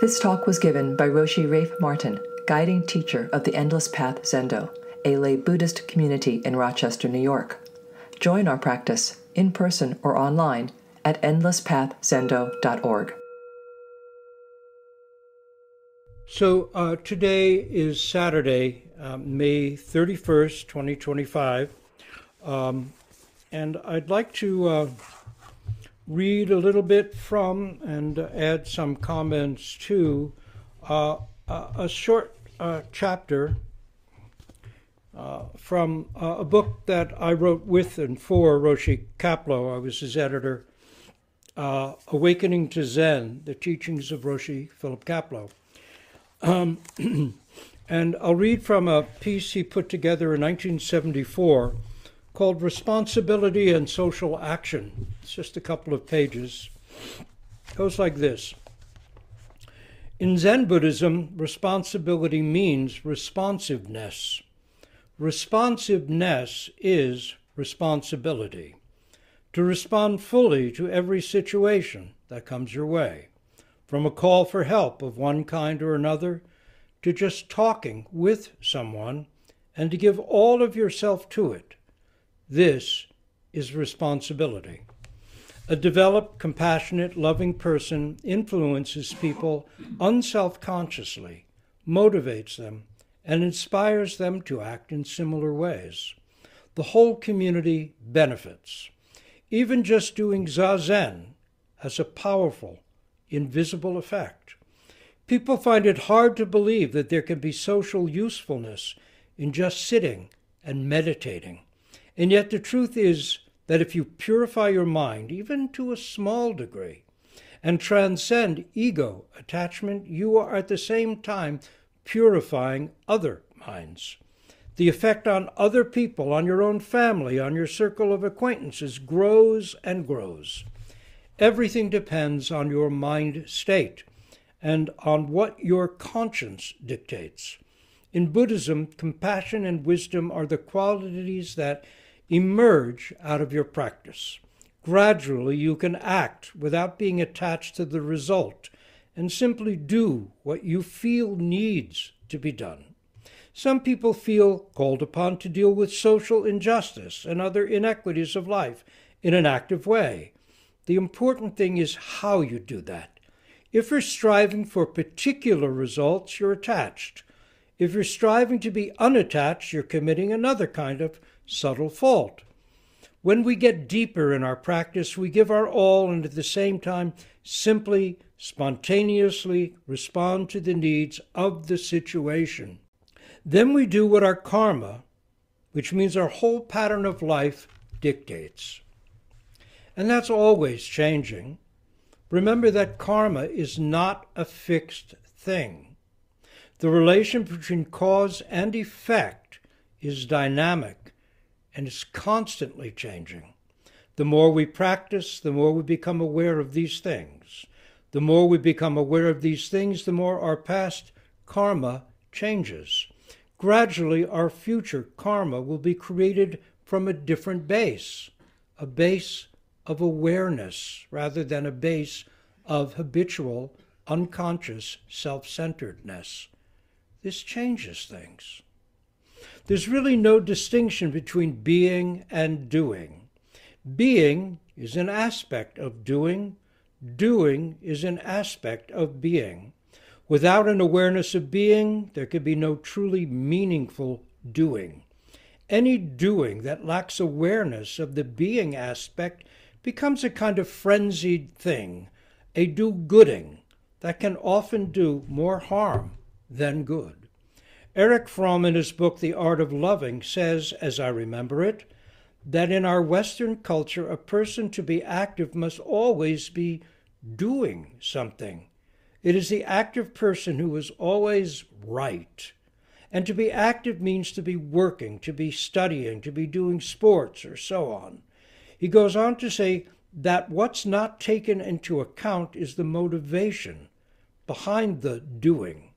This talk was given by Roshi Martin, guiding teacher of the Endless Path Zendo, a lay Buddhist community in Rochester, New York. Join our practice, in person or online, at endlesspathzendo.org. So today is Saturday, May 31st, 2025, and I'd like to read a little bit from and add some comments to a short chapter from a book that I wrote with and for Roshi Kapleau. I was his editor, Awakening to Zen, The Teachings of Roshi Philip Kapleau. And I'll read from a piece he put together in 1974 called Responsibility and Social Action. It's just a couple of pages. It goes like this. In Zen Buddhism, responsibility means responsiveness. Responsiveness is responsibility. To respond fully to every situation that comes your way, from a call for help of one kind or another, to just talking with someone, and to give all of yourself to it. This is responsibility. A developed, compassionate, loving person influences people unselfconsciously, motivates them, and inspires them to act in similar ways. The whole community benefits. Even just doing zazen has a powerful, invisible effect. People find it hard to believe that there can be social usefulness in just sitting and meditating. And yet the truth is that if you purify your mind, even to a small degree, and transcend ego attachment, you are at the same time purifying other minds. The effect on other people, on your own family, on your circle of acquaintances grows and grows. Everything depends on your mind state and on what your conscience dictates. In Buddhism, compassion and wisdom are the qualities that emerge out of your practice. Gradually, you can act without being attached to the result and simply do what you feel needs to be done. Some people feel called upon to deal with social injustice and other inequities of life in an active way. The important thing is how you do that. If you're striving for particular results, you're attached. If you're striving to be unattached, you're committing another kind of subtle fault. When we get deeper in our practice, we give our all and at the same time simply, spontaneously respond to the needs of the situation. Then we do what our karma, which means our whole pattern of life, dictates. And that's always changing. Remember that karma is not a fixed thing. The relation between cause and effect is dynamic and is constantly changing. The more we practice, the more we become aware of these things. The more we become aware of these things, the more our past karma changes. Gradually, our future karma will be created from a different base, a base of awareness rather than a base of habitual, unconscious self-centeredness. This changes things. There's really no distinction between being and doing. Being is an aspect of doing. Doing is an aspect of being. Without an awareness of being, there can be no truly meaningful doing. Any doing that lacks awareness of the being aspect becomes a kind of frenzied thing, a do-gooding that can often do more harm than good. Erich Fromm, in his book, The Art of Loving, says, as I remember it, that in our Western culture, a person to be active must always be doing something. It is the active person who is always right. And to be active means to be working, to be studying, to be doing sports, or so on. He goes on to say that what's not taken into account is the motivation behind the doing.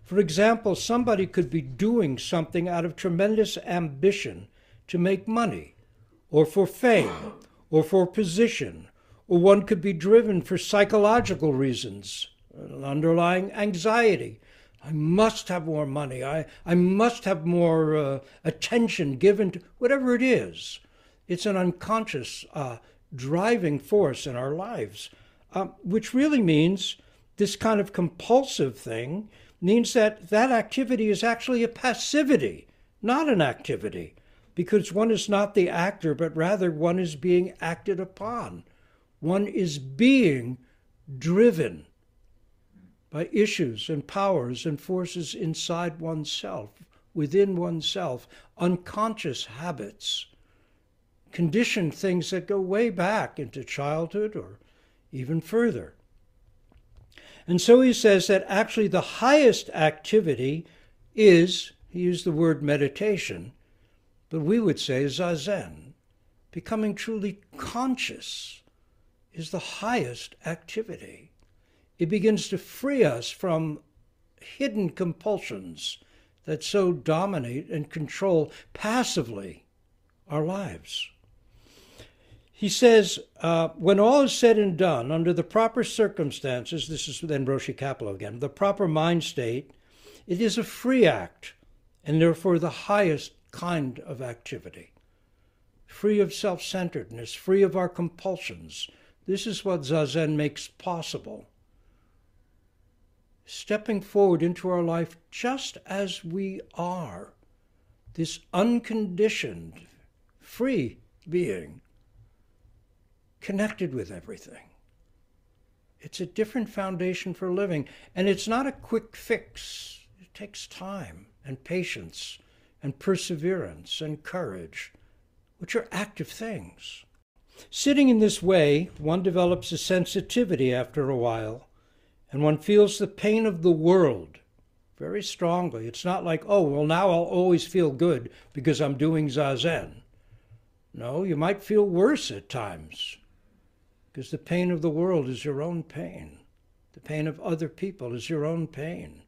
For example, somebody could be doing something out of tremendous ambition to make money, or for fame, or for position, or one could be driven for psychological reasons, an underlying anxiety. I must have more money. I must have more attention given to whatever it is. It's an unconscious driving force in our lives, which really means this kind of compulsive thing means that that activity is actually a passivity, not an activity, because one is not the actor, but rather one is being acted upon. One is being driven by issues and powers and forces inside oneself, within oneself, unconscious habits, conditioned things that go way back into childhood or even further. And so he says that actually the highest activity is, he used the word meditation, but we would say zazen. Becoming truly conscious is the highest activity. It begins to free us from hidden compulsions that so dominate and control passively our lives. He says, when all is said and done, under the proper circumstances, this is then Roshi Kapleau again, the proper mind state, it is a free act, and therefore the highest kind of activity. Free of self-centeredness, free of our compulsions. This is what Zazen makes possible. Stepping forward into our life just as we are, this unconditioned, free being, connected with everything. It's a different foundation for living, and it's not a quick fix. It takes time and patience and perseverance and courage, which are active things. Sitting in this way, one develops a sensitivity after a while, and one feels the pain of the world very strongly. It's not like, oh, well, now I'll always feel good because I'm doing Zazen. No, you might feel worse at times, because the pain of the world is your own pain. The pain of other people is your own pain.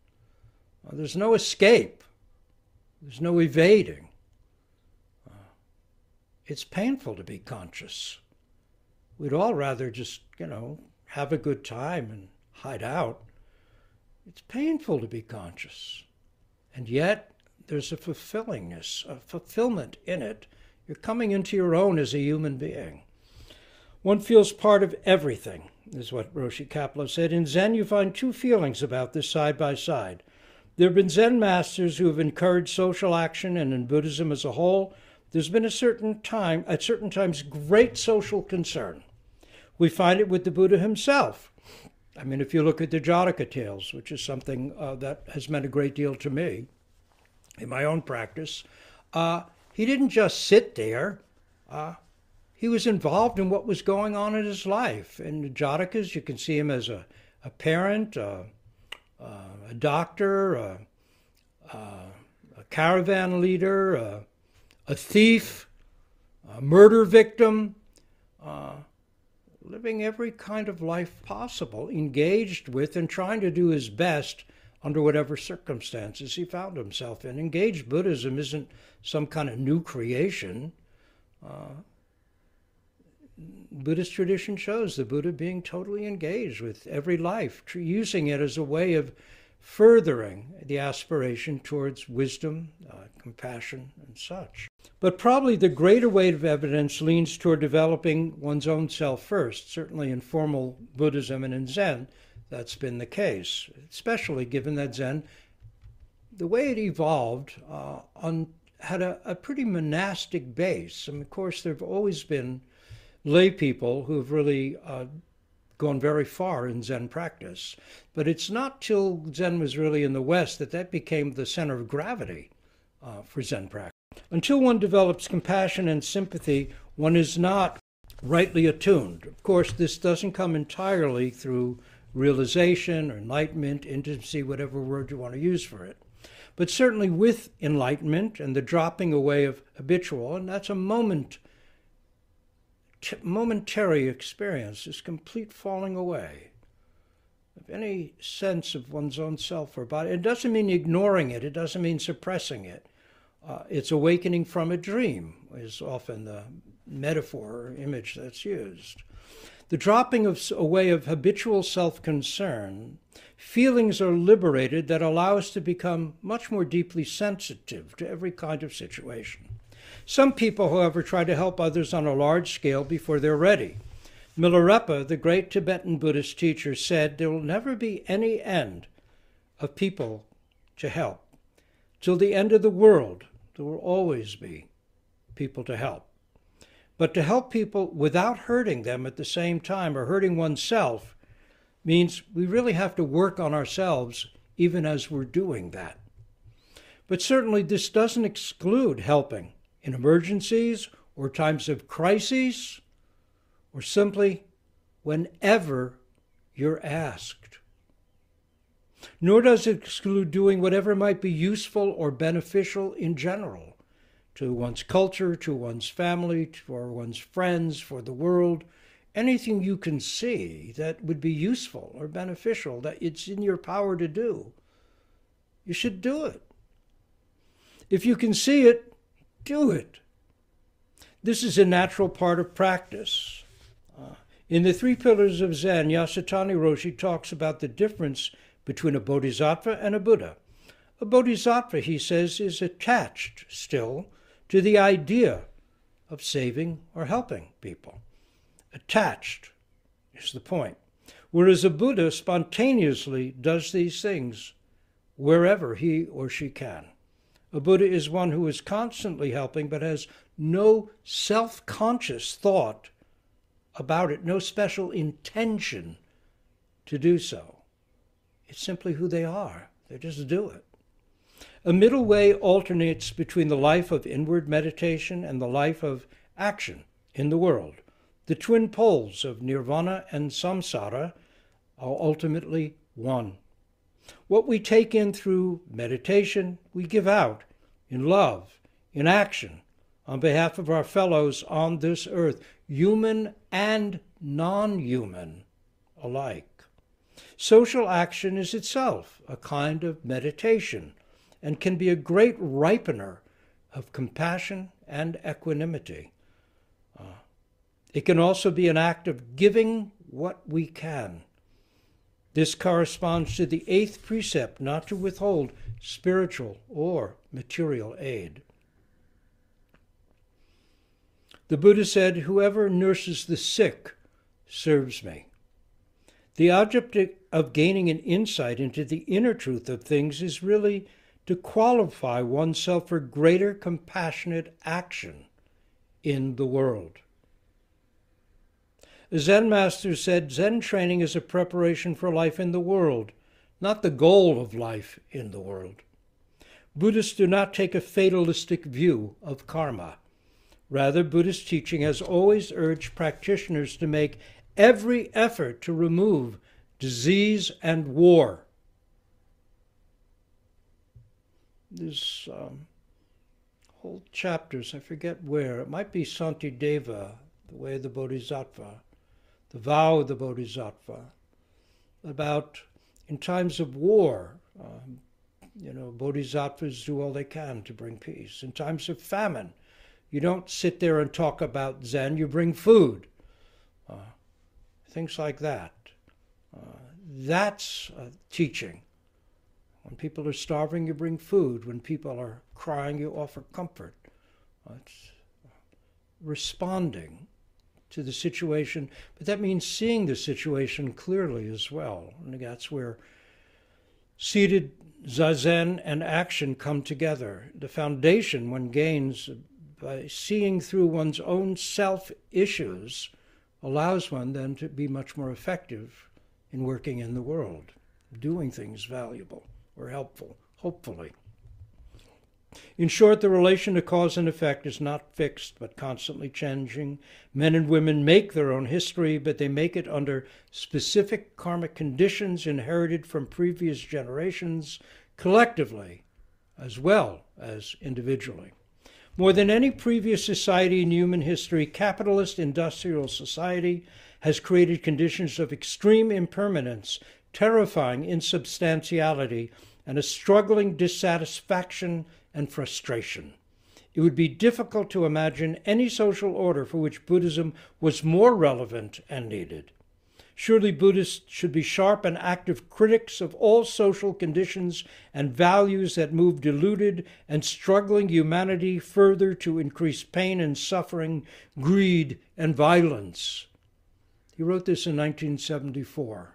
There's no escape. There's no evading. It's painful to be conscious. We'd all rather just, have a good time and hide out. It's painful to be conscious. And yet, there's a fulfillingness, a fulfillment in it. You're coming into your own as a human being. One feels part of everything, is what Roshi Kapleau said. In Zen, you find two feelings about this side by side. There have been Zen masters who have encouraged social action, and in Buddhism as a whole, there's been at certain times, great social concern. We find it with the Buddha himself. I mean, if you look at the Jataka tales, which is something that has meant a great deal to me in my own practice, he didn't just sit there. He was involved in what was going on in his life. In the Jatakas, you can see him as a parent, a doctor, a caravan leader, a thief, a murder victim, living every kind of life possible, engaged with and trying to do his best under whatever circumstances he found himself in. Engaged Buddhism isn't some kind of new creation. Buddhist tradition shows the Buddha being totally engaged with every life, using it as a way of furthering the aspiration towards wisdom, compassion, and such. But probably the greater weight of evidence leans toward developing one's own self first. Certainly in formal Buddhism and in Zen, that's been the case, especially given that Zen, the way it evolved, had a pretty monastic base. And of course, there have always been lay people who have really gone very far in Zen practice. But it's not till Zen was really in the West that became the center of gravity for Zen practice. Until one develops compassion and sympathy, one is not rightly attuned. Of course, this doesn't come entirely through realization or enlightenment, intimacy, whatever word you want to use for it. But certainly with enlightenment and the dropping away of habitual, and that's a momentary experience, this complete falling away of any sense of one's own self or body. It doesn't mean ignoring it. It doesn't mean suppressing it. It's awakening from a dream is often the metaphor or image that's used. The dropping away of habitual self-concern Feelings are liberated that allow us to become much more deeply sensitive to every kind of situation. Some people, however, try to help others on a large scale before they're ready. Milarepa, the great Tibetan Buddhist teacher, said there will never be any end of people to help. Till the end of the world, there will always be people to help. But to help people without hurting them at the same time or hurting oneself means we really have to work on ourselves even as we're doing that. But certainly this doesn't exclude helping in emergencies or times of crises or simply whenever you're asked. Nor does it exclude doing whatever might be useful or beneficial in general to one's culture, to one's family, for one's friends, for the world. Anything you can see that would be useful or beneficial, that it's in your power to do, you should do it. If you can see it, do it. This is a natural part of practice. In the 3 Pillars of Zen, Yasutani Roshi talks about the difference between a bodhisattva and a Buddha. A bodhisattva, he says, is attached still to the idea of saving or helping people. Attached is the point. Whereas a Buddha spontaneously does these things wherever he or she can. A Buddha is one who is constantly helping but has no self-conscious thought about it, no special intention to do so. It's simply who they are. They just do it. A middle way alternates between the life of inward meditation and the life of action in the world. The twin poles of nirvana and samsara are ultimately one. What we take in through meditation, we give out in love, in action, on behalf of our fellows on this earth, human and non-human alike. Social action is itself a kind of meditation and can be a great ripener of compassion and equanimity. It can also be an act of giving what we can. This corresponds to the 8th precept, not to withhold spiritual or material aid. The Buddha said, "Whoever nurses the sick serves me." The object of gaining an insight into the inner truth of things is really to qualify oneself for greater compassionate action in the world. A Zen master said, Zen training is a preparation for life in the world, not the goal of life in the world. Buddhists do not take a fatalistic view of karma. Rather, Buddhist teaching has always urged practitioners to make every effort to remove disease and war. There's whole chapters, I forget where, it might be Santideva, the way of the Bodhisattva, the vow of the Bodhisattva, about in times of war, Bodhisattvas do all they can to bring peace. In times of famine, you don't sit there and talk about Zen, you bring food. Things like that. That's teaching. When people are starving, you bring food. When people are crying, you offer comfort. It's responding to the situation, but that means seeing the situation clearly as well. And that's where seated zazen and action come together. The foundation one gains by seeing through one's own self-issues allows one then to be much more effective in working in the world, doing things valuable or helpful, hopefully. In short, the relation to cause and effect is not fixed but constantly changing. Men and women make their own history, but they make it under specific karmic conditions inherited from previous generations, collectively as well as individually. More than any previous society in human history, capitalist industrial society has created conditions of extreme impermanence, terrifying insubstantiality, and a struggling dissatisfaction and frustration. It would be difficult to imagine any social order for which Buddhism was more relevant and needed. Surely Buddhists should be sharp and active critics of all social conditions and values that move deluded and struggling humanity further to increase pain and suffering, greed and violence. He wrote this in 1974.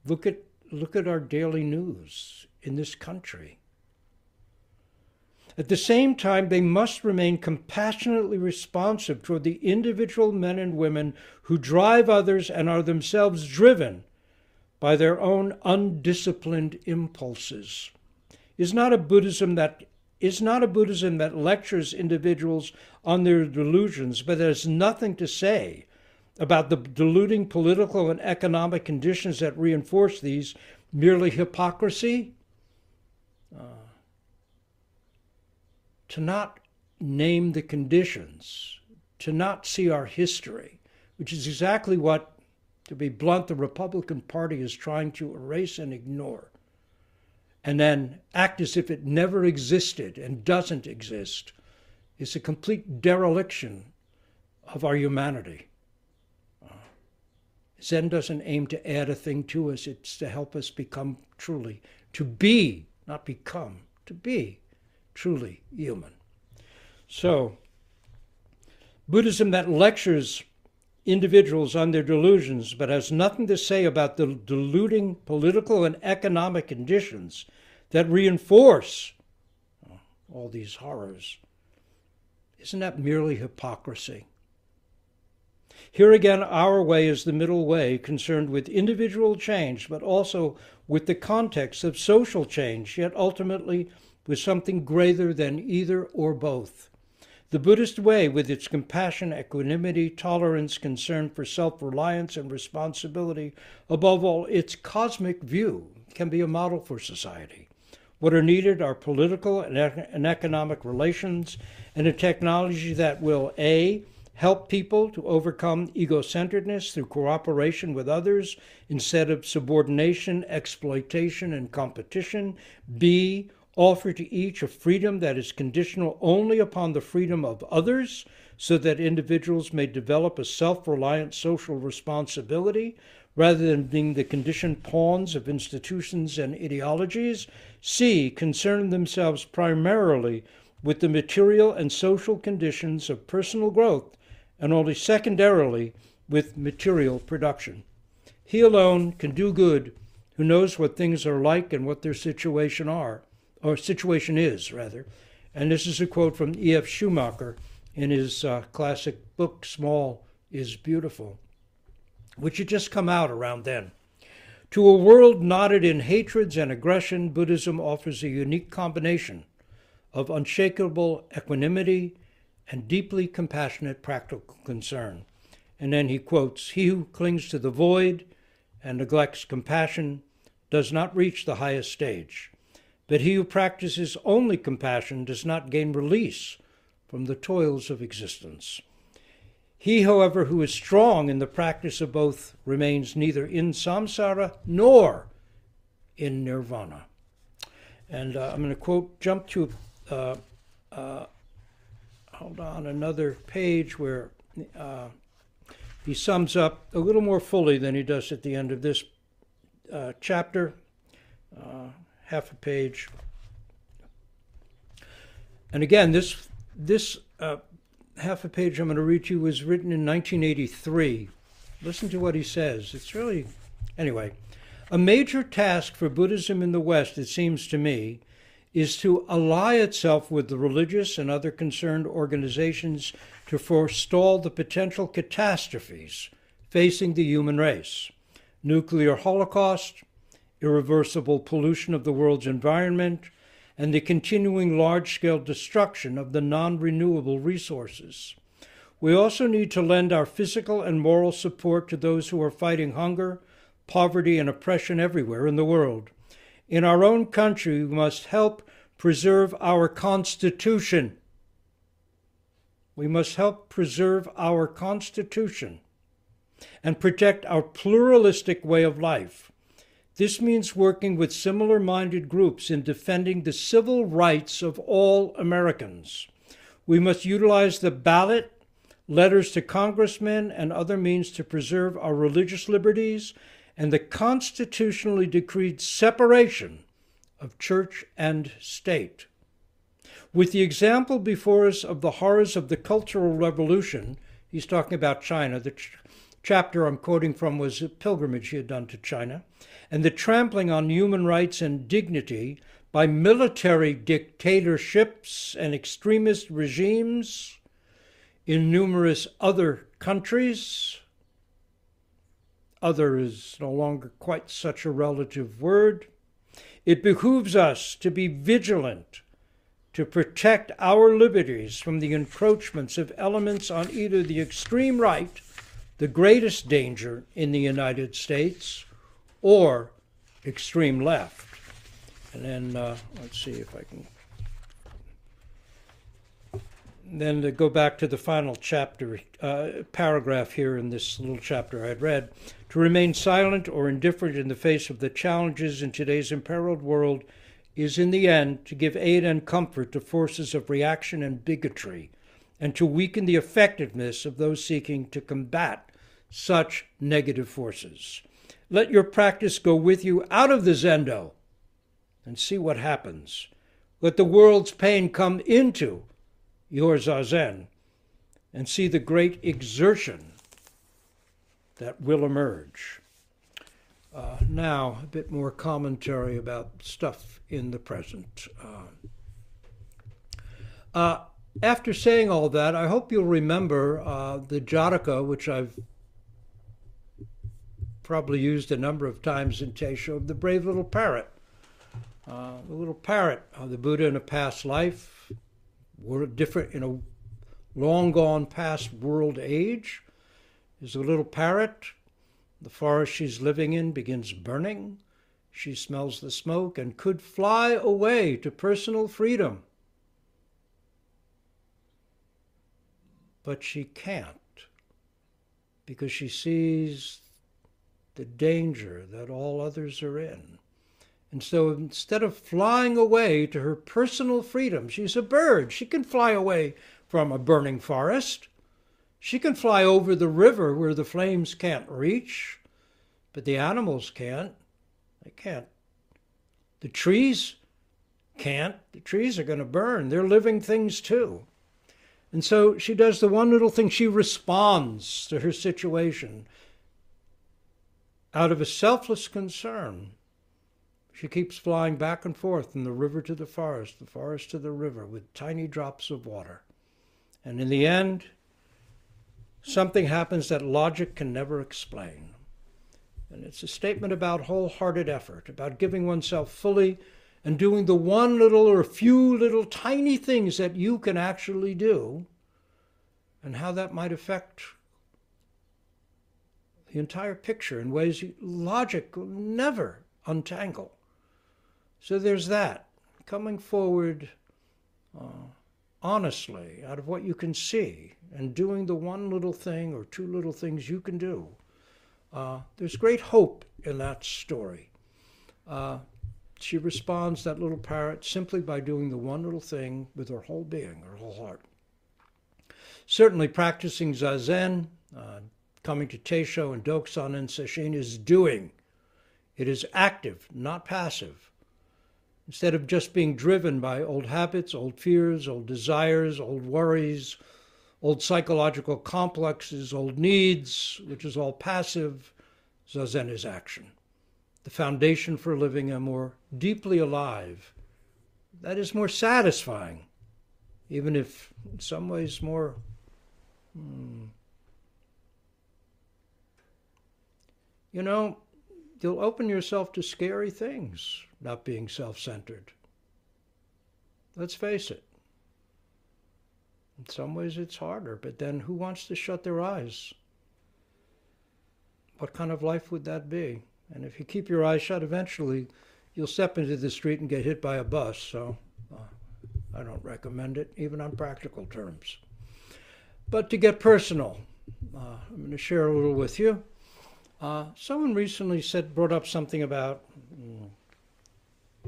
Look at our daily news in this country. At the same time, they must remain compassionately responsive toward the individual men and women who drive others and are themselves driven by their own undisciplined impulses. Is not a Buddhism that lectures individuals on their delusions, but has nothing to say about the deluding political and economic conditions that reinforce these, merely hypocrisy? To not name the conditions, to not see our history, which is exactly what, to be blunt, the Republican Party is trying to erase and ignore, and then act as if it never existed and doesn't exist, is a complete dereliction of our humanity. Zen doesn't aim to add a thing to us, it's to help us become truly, to be, not become, to be truly human. So, Buddhism that lectures individuals on their delusions but has nothing to say about the deluding political and economic conditions that reinforce all these horrors. Isn't that merely hypocrisy? Here again, our way is the middle way, concerned with individual change, but also with the context of social change, yet ultimately with something greater than either or both. The Buddhist way, with its compassion, equanimity, tolerance, concern for self-reliance and responsibility, above all, its cosmic view, can be a model for society. What are needed are political and economic relations and a technology that will, A, help people to overcome egocenteredness through cooperation with others instead of subordination, exploitation, and competition. B, offer to each a freedom that is conditional only upon the freedom of others, so that individuals may develop a self-reliant social responsibility rather than being the conditioned pawns of institutions and ideologies. C, concern themselves primarily with the material and social conditions of personal growth and only secondarily with material production. He alone can do good who knows what things are like and what their situation is. And this is a quote from E.F. Schumacher in his classic book, Small is Beautiful, which had just come out around then. To a world knotted in hatreds and aggression, Buddhism offers a unique combination of unshakable equanimity and deeply compassionate practical concern. And then he quotes, "He who clings to the void and neglects compassion does not reach the highest stage. But he who practices only compassion does not gain release from the toils of existence. He, however, who is strong in the practice of both remains neither in samsara nor in nirvana." And I'm going to jump to another page where he sums up a little more fully than he does at the end of this chapter, half a page. And again, this half a page I'm going to read to you was written in 1983. Listen to what he says. It's really, anyway, a major task for Buddhism in the West, it seems to me, is to ally itself with the religious and other concerned organizations to forestall the potential catastrophes facing the human race: nuclear holocaust, irreversible pollution of the world's environment, and the continuing large-scale destruction of the non-renewable resources. We also need to lend our physical and moral support to those who are fighting hunger, poverty, and oppression everywhere in the world. In our own country, we must help preserve our Constitution. We must help preserve our Constitution and protect our pluralistic way of life. This means working with similar-minded groups in defending the civil rights of all Americans. We must utilize the ballot letters to congressmen, and other means to preserve our religious liberties, and the constitutionally decreed separation of church and state. With the example before us of the horrors of the Cultural Revolution, he's talking about China. The chapter I'm quoting from was a pilgrimage he had done to China, and the trampling on human rights and dignity by military dictatorships and extremist regimes in numerous other countries. Other is no longer quite such a relative word. It behooves us to be vigilant, to protect our liberties from the encroachments of elements on either the extreme right, the greatest danger in the United States, or extreme left. And then, let's see if I can... Then to go back to the final chapter, paragraph here in this little chapter I had read, to remain silent or indifferent in the face of the challenges in today's imperiled world is in the end to give aid and comfort to forces of reaction and bigotry, and to weaken the effectiveness of those seeking to combat such negative forces. Let your practice go with you out of the Zendo and see what happens. Let the world's pain come into your Zazen and see the great exertion that will emerge. Now, a bit more commentary about stuff in the present. After saying all that, I hope you'll remember the Jataka, which I've probably used a number of times in Teisho, of the brave little parrot. The little parrot, the Buddha in a past life, different in a long gone past world age, is a little parrot. The forest she's living in begins burning. She smells the smoke and could fly away to personal freedom. But she can't, because she sees the danger that all others are in. And so instead of flying away to her personal freedom, she's a bird. She can fly away from a burning forest. She can fly over the river where the flames can't reach, but the animals can't. They can't. The trees can't. The trees are going to burn. They're living things too. And so she does the one little thing. She responds to her situation out of a selfless concern. She keeps flying back and forth from the river to the forest to the river, with tiny drops of water. And in the end, something happens that logic can never explain. And it's a statement about wholehearted effort, about giving oneself fully and doing the one little or few little tiny things that you can actually do, and how that might affect the entire picture in ways logic will never untangle. So there's that, coming forward honestly out of what you can see and doing the one little thing or two little things you can do. There's great hope in that story. She responds, that little parrot, simply by doing the one little thing with her whole being, her whole heart. Certainly practicing Zazen, coming to Teisho and Doksan and Sesshin is doing. It is active, not passive. Instead of just being driven by old habits, old fears, old desires, old worries, old psychological complexes, old needs, which is all passive, Zazen is action. The foundation for living a more deeply alive, that is more satisfying, even if in some ways more you'll open yourself to scary things, not being self-centered. Let's face it. In some ways it's harder, but then who wants to shut their eyes? What kind of life would that be? And if you keep your eyes shut, eventually you'll step into the street and get hit by a bus. So I don't recommend it, even on practical terms. But to get personal, I'm going to share a little with you. Someone recently brought up something about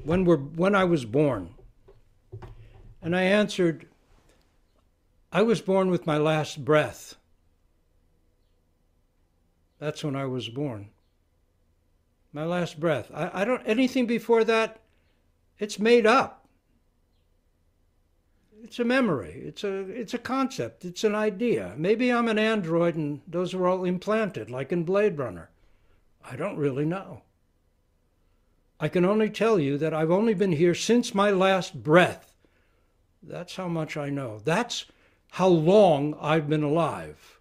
when I was born. And I answered, I was born with my last breath. That's when I was born. My last breath. I don't, anything before that, it's made up. It's a memory. It's a concept. It's an idea. Maybe I'm an android and those are all implanted, like in Blade Runner. I don't really know. I can only tell you that I've only been here since my last breath. That's how much I know. That's how long I've been alive.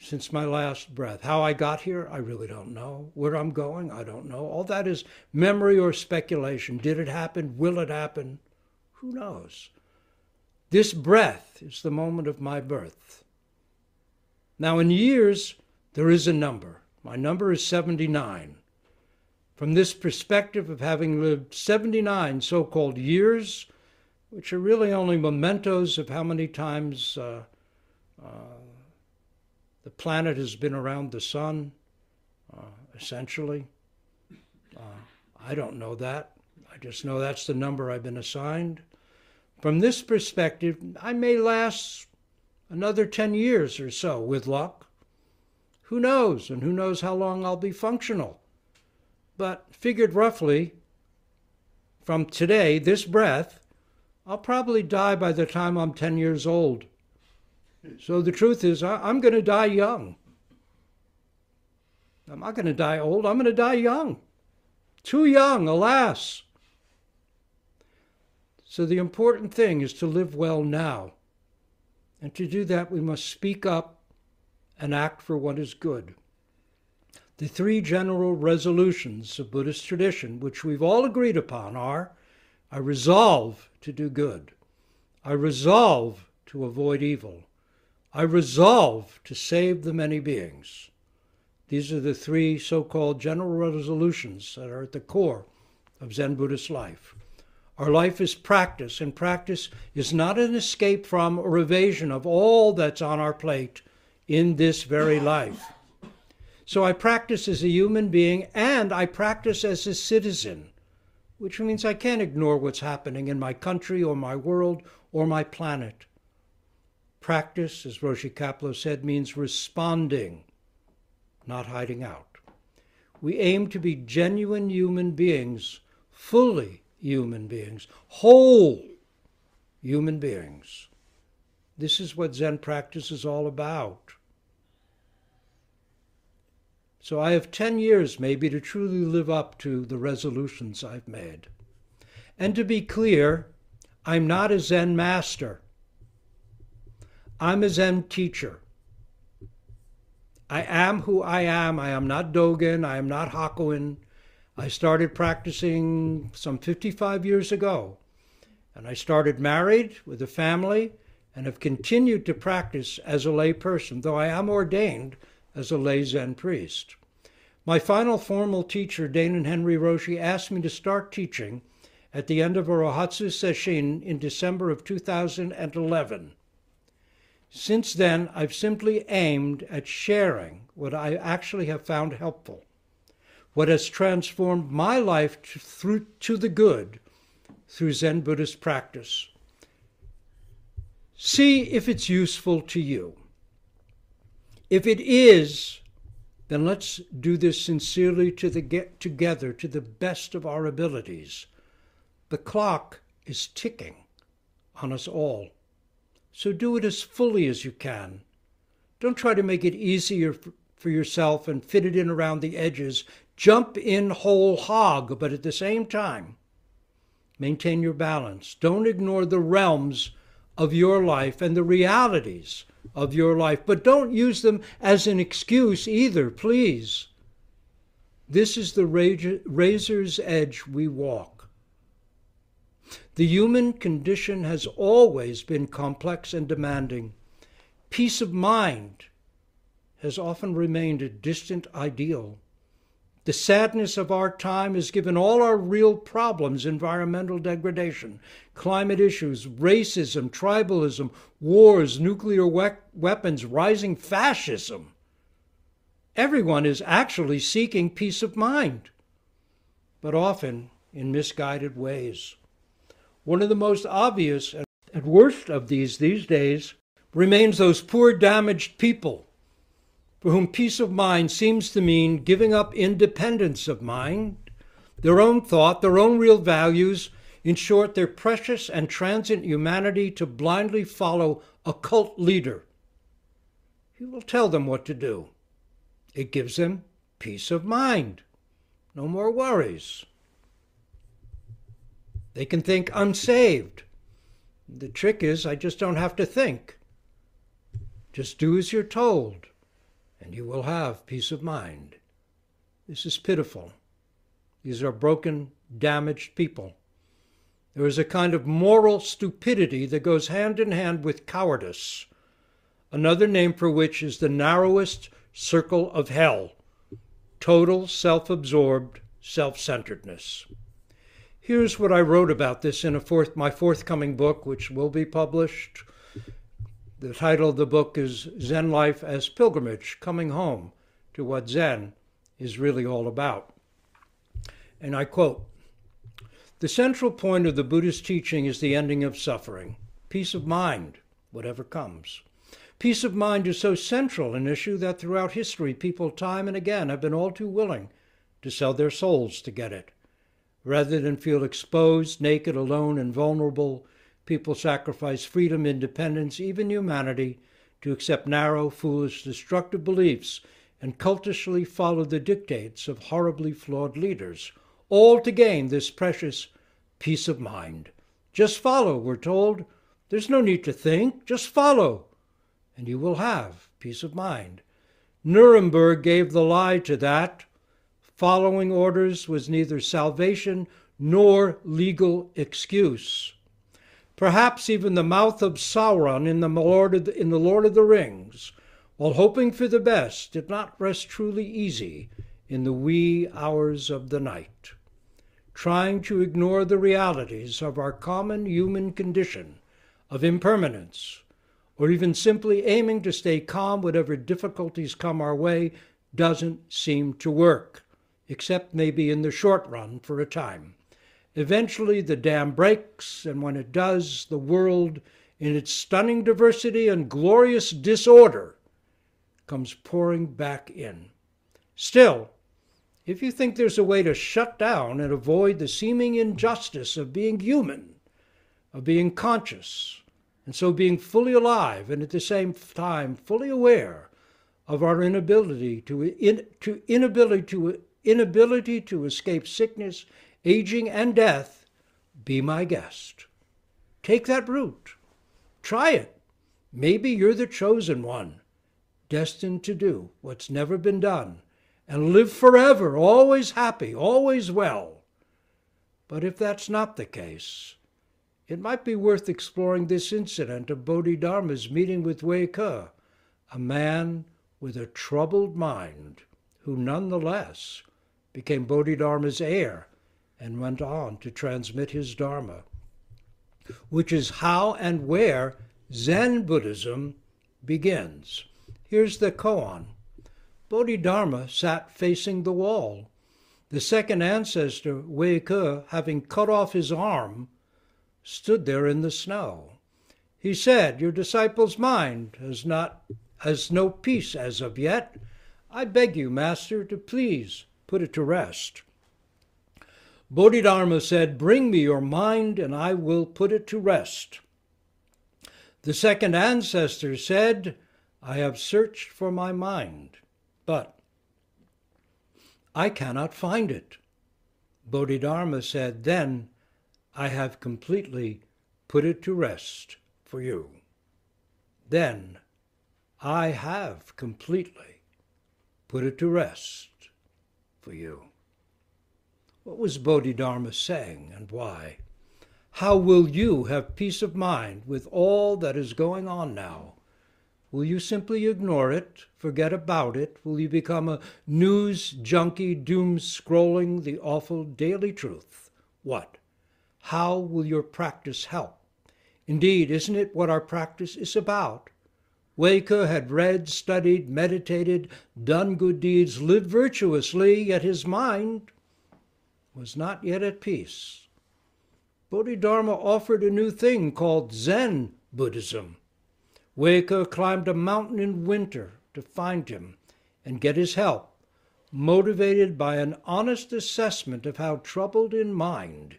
Since my last breath. How I got here, I really don't know. Where I'm going, I don't know. All that is memory or speculation. Did it happen? Will it happen? Who knows? This breath is the moment of my birth. Now in years, there is a number. My number is 79. From this perspective of having lived 79 so-called years, which are really only mementos of how many times the planet has been around the sun, essentially. I don't know that. I just know that's the number I've been assigned. From this perspective, I may last another 10 years or so, with luck. Who knows? And who knows how long I'll be functional. But figured roughly, from today, this breath, I'll probably die by the time I'm 10 years old. So the truth is, I'm going to die young. I'm not going to die old. I'm going to die young. Too young, alas. So the important thing is to live well now. And to do that, we must speak up and act for what is good. The three general resolutions of Buddhist tradition, which we've all agreed upon, are, I resolve to do good. I resolve to avoid evil. I resolve to save the many beings. These are the three so-called general resolutions that are at the core of Zen Buddhist life. Our life is practice, and practice is not an escape from or evasion of all that's on our plate in this very life. So I practice as a human being, and I practice as a citizen, which means I can't ignore what's happening in my country or my world or my planet. Practice, as Roshi Kapleau said, means responding, not hiding out. We aim to be genuine human beings, fully human beings, whole human beings. This is what Zen practice is all about. So I have 10 years maybe to truly live up to the resolutions I've made. And to be clear, I'm not a Zen master. I'm a Zen teacher. I am who I am. I am not Dogen. I am not Hakuin. I started practicing some 55 years ago. And I started married with a family and have continued to practice as a lay person, though I am ordained as a lay Zen priest. My final formal teacher, Dainin Henry Roshi, asked me to start teaching at the end of a Rohatsu Sesshin in December of 2011. Since then, I've simply aimed at sharing what I actually have found helpful, what has transformed my life to the good through Zen Buddhist practice. See if it's useful to you. If it is, then let's do this sincerely together to the best of our abilities. The clock is ticking on us all. So do it as fully as you can. Don't try to make it easier for yourself and fit it in around the edges. Jump in whole hog, but at the same time, maintain your balance. Don't ignore the realms of your life and the realities of your life, but don't use them as an excuse either, please. This is the razor's edge we walk. The human condition has always been complex and demanding. Peace of mind has often remained a distant ideal. The sadness of our time has given all our real problems, environmental degradation, climate issues, racism, tribalism, wars, nuclear weapons, rising fascism. Everyone is actually seeking peace of mind, but often in misguided ways. One of the most obvious and worst of these days remains those poor damaged people for whom peace of mind seems to mean giving up independence of mind, their own thought, their own real values, in short, their precious and transient humanity to blindly follow a cult leader. He will tell them what to do. It gives them peace of mind. No more worries. They can think unsaved. The trick is, I just don't have to think. Just do as you're told, and you will have peace of mind. This is pitiful. These are broken, damaged people. There is a kind of moral stupidity that goes hand in hand with cowardice, another name for which is the narrowest circle of hell, total self-absorbed self-centeredness. Here's what I wrote about this in my forthcoming book, which will be published. The title of the book is Zen Life as Pilgrimage, Coming Home to What Zen is Really All About. And I quote, "The central point of the Buddhist teaching is the ending of suffering, peace of mind, whatever comes. Peace of mind is so central an issue that throughout history, people time and again have been all too willing to sell their souls to get it. Rather than feel exposed, naked, alone, and vulnerable, people sacrifice freedom, independence, even humanity, to accept narrow, foolish, destructive beliefs and cultishly follow the dictates of horribly flawed leaders, all to gain this precious peace of mind. Just follow, we're told. There's no need to think, just follow, and you will have peace of mind. Nuremberg gave the lie to that. Following orders was neither salvation nor legal excuse. Perhaps even the mouth of Sauron in the Lord of the Rings, while hoping for the best, did not rest truly easy in the wee hours of the night. Trying to ignore the realities of our common human condition of impermanence, or even simply aiming to stay calm whatever difficulties come our way, doesn't seem to work, except maybe in the short run for a time. Eventually the dam breaks, and when it does, the world, in its stunning diversity and glorious disorder, comes pouring back in. Still, if you think there's a way to shut down and avoid the seeming injustice of being human, of being conscious, and so being fully alive and at the same time fully aware of our inability to escape sickness, aging, and death, be my guest. Take that route. Try it. Maybe you're the chosen one, destined to do what's never been done, and live forever, always happy, always well. But if that's not the case, it might be worth exploring this incident of Bodhidharma's meeting with Wei Ke, a man with a troubled mind, who nonetheless became Bodhidharma's heir and went on to transmit his Dharma, which is how and where Zen Buddhism begins. Here's the koan. Bodhidharma sat facing the wall. The second ancestor, Wei Ke, having cut off his arm, stood there in the snow. He said, "Your disciple's mind has no peace as of yet. I beg you, Master, to please put it to rest." Bodhidharma said, "Bring me your mind and I will put it to rest." The second ancestor said, "I have searched for my mind, but I cannot find it." Bodhidharma said, "Then I have completely put it to rest for you." Then I have completely put it to rest for you. What was Bodhidharma saying, and why? How will you have peace of mind with all that is going on now? Will you simply ignore it, forget about it? Will you become a news junkie, doom-scrolling the awful daily truth? What? How will your practice help? Indeed, isn't it what our practice is about? Wei Ke had read, studied, meditated, done good deeds, lived virtuously, yet his mind was not yet at peace. Bodhidharma offered a new thing called Zen Buddhism, Weka climbed a mountain in winter to find him and get his help, motivated by an honest assessment of how troubled in mind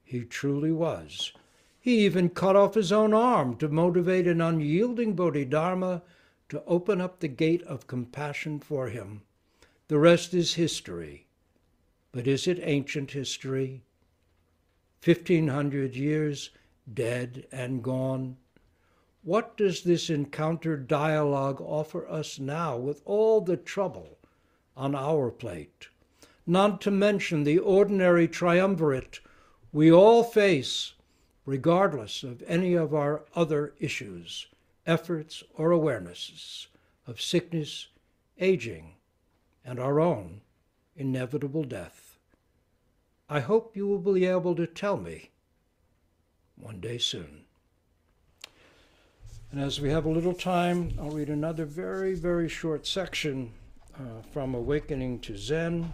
he truly was. He even cut off his own arm to motivate an unyielding Bodhidharma to open up the gate of compassion for him. The rest is history. But is it ancient history? 1,500 years dead and gone. What does this encounter dialogue offer us now with all the trouble on our plate? Not to mention the ordinary triumvirate we all face, regardless of any of our other issues, efforts, or awarenesses of sickness, aging, and our own inevitable death. I hope you will be able to tell me one day soon. And as we have a little time, I'll read another very, very short section from Awakening to Zen.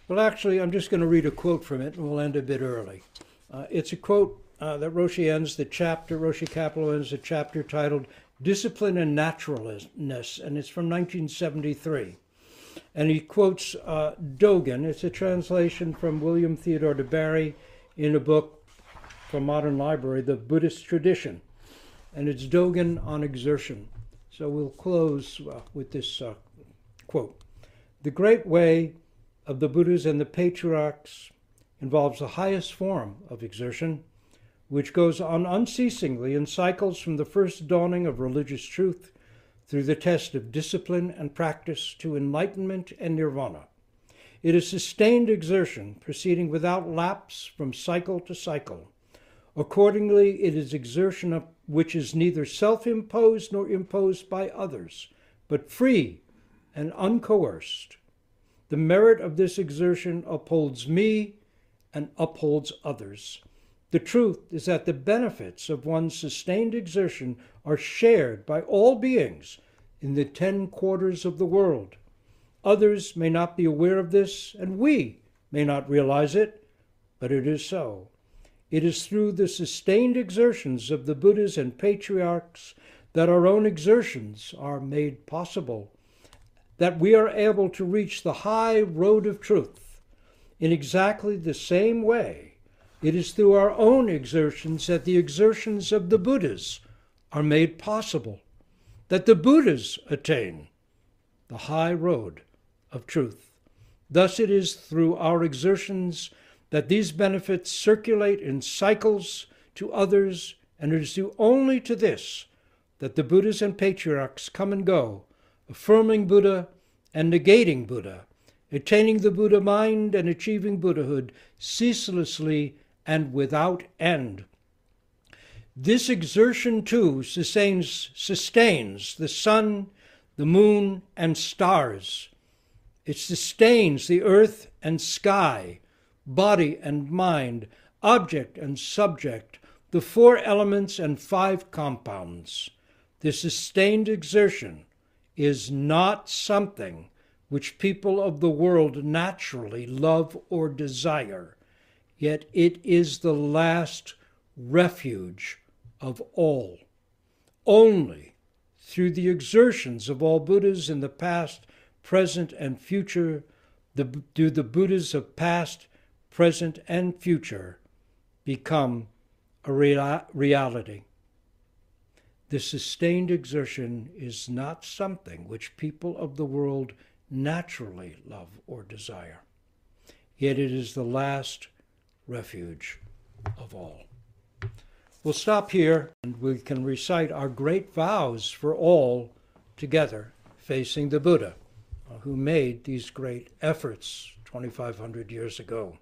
Well, actually, I'm just going to read a quote from it, and we'll end a bit early. It's a quote that Roshi Kapleau ends the chapter titled Discipline and Naturalness, and it's from 1973. And he quotes Dogen. It's a translation from William Theodore de Barry in a book from Modern Library, The Buddhist Tradition. And it's Dogen on exertion. So we'll close with this quote. The great way of the Buddhas and the patriarchs involves the highest form of exertion, which goes on unceasingly in cycles from the first dawning of religious truth through the test of discipline and practice to enlightenment and nirvana. It is sustained exertion proceeding without lapse from cycle to cycle. Accordingly, it is exertion which is neither self-imposed nor imposed by others, but free and uncoerced. The merit of this exertion upholds me and upholds others. The truth is that the benefits of one's sustained exertion are shared by all beings in the 10 quarters of the world. Others may not be aware of this, and we may not realize it, but it is so. It is through the sustained exertions of the Buddhas and patriarchs that our own exertions are made possible, that we are able to reach the high road of truth. In exactly the same way, it is through our own exertions that the exertions of the Buddhas are made possible, that the Buddhas attain the high road of truth. Thus it is through our exertions that these benefits circulate in cycles to others, and it is due only to this that the Buddhas and patriarchs come and go, affirming Buddha and negating Buddha, attaining the Buddha mind and achieving Buddhahood ceaselessly and without end. This exertion, too, sustains the sun, the moon, and stars. It sustains the earth and sky, body and mind, object and subject, the 4 elements and 5 compounds. The sustained exertion is not something which people of the world naturally love or desire, yet it is the last refuge of all. Only through the exertions of all Buddhas in the past, present, and future do the Buddhas of past, present, and future become a reality. The sustained exertion is not something which people of the world naturally love or desire, yet it is the last refuge of all. We'll stop here, and we can recite our great vows for all together, facing the Buddha, who made these great efforts 2,500 years ago.